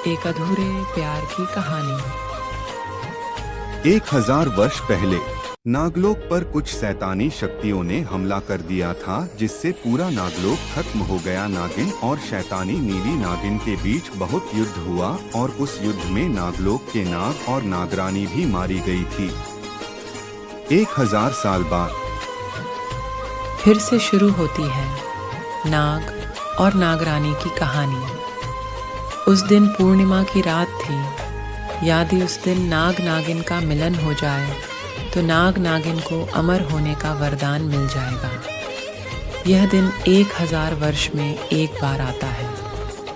एक अधूरे प्यार की कहानी। 1000 वर्ष पहले नागलोक पर कुछ शैतानी शक्तियों ने हमला कर दिया था, जिससे पूरा नागलोक खत्म हो गया। नागिन और शैतानी नीली नागिन के बीच बहुत युद्ध हुआ और उस युद्ध में नागलोक के नाग और नागरानी भी मारी गई थी। 1000 साल बाद फिर से शुरू होती है नाग और नागरानी की कहानी। उस दिन पूर्णिमा की रात थी। यदि उस दिन नाग नागिन का मिलन हो जाए तो नाग नागिन को अमर होने का वरदान मिल जाएगा। यह दिन 1000 वर्ष में एक बार आता है।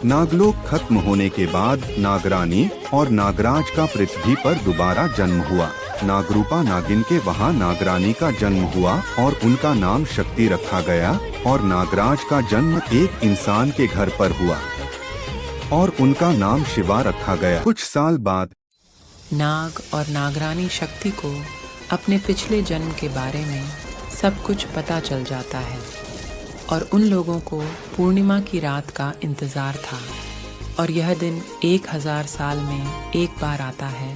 नागलोक खत्म होने के बाद नागरानी और नागराज का पृथ्वी पर दोबारा जन्म हुआ। नागरूपा नागिन के वहाँ नागरानी का जन्म हुआ और उनका नाम शक्ति रखा गया, और नागराज का जन्म एक इंसान के घर पर हुआ और उनका नाम शिवा रखा गया। कुछ साल बाद नाग और नागरानी शक्ति को अपने पिछले जन्म के बारे में सब कुछ पता चल जाता है, और उन लोगों को पूर्णिमा की रात का इंतजार था। और यह दिन 1000 साल में एक बार आता है।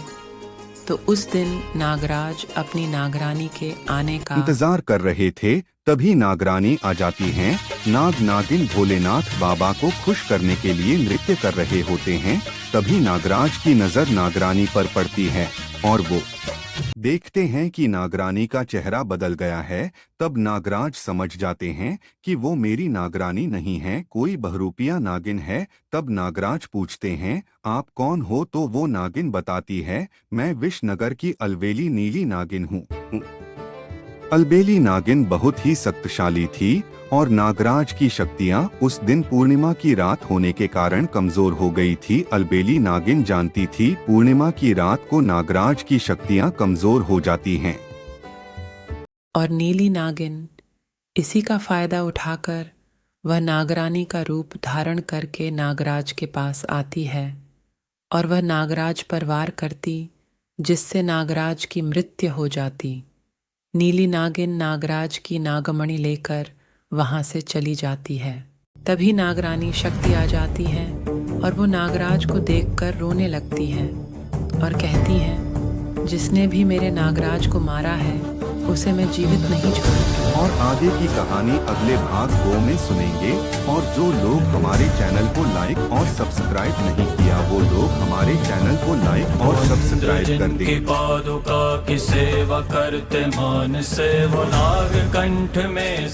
तो उस दिन नागराज अपनी नागरानी के आने का इंतजार कर रहे थे। तभी नागरानी आ जाती हैं। नाग नागिन भोलेनाथ बाबा को खुश करने के लिए नृत्य कर रहे होते हैं। तभी नागराज की नजर नागरानी पर पड़ती है और वो देखते हैं कि नागरानी का चेहरा बदल गया है। तब नागराज समझ जाते हैं कि वो मेरी नागरानी नहीं है, कोई बहरूपिया नागिन है। तब नागराज पूछते हैं, आप कौन हो? तो वो नागिन बताती है, मैं विषनगर की अलबेली नीली नागिन हूँ। अलबेली नागिन बहुत ही शक्तिशाली थी और नागराज की शक्तियाँ उस दिन पूर्णिमा की रात होने के कारण कमजोर हो गई थी। अलबेली नागिन जानती थी पूर्णिमा की रात को नागराज की शक्तियाँ कमजोर हो जाती हैं। और नीली नागिन इसी का फायदा उठाकर वह नागरानी का रूप धारण करके नागराज के पास आती है, और वह नागराज पर वार करती, जिससे नागराज की मृत्यु हो जाती। नीली नागिन नागराज की नागमणि लेकर वहां से चली जाती है। तभी नागरानी शक्ति आ जाती है और वो नागराज को देखकर रोने लगती है और कहती है, जिसने भी मेरे नागराज को मारा है उसे मैं जीवित नहीं छोड़ूंगी। और आगे की कहानी अगले भाग 2 में सुनेंगे। और जो लोग हमारे चैनल को लाइक और सब्सक्राइब नहीं किया, वो लोग हमारे चैनल को लाइक और सब्सक्राइब कर दें। पादुका की सेवा करते मान से वो नाग कंठ में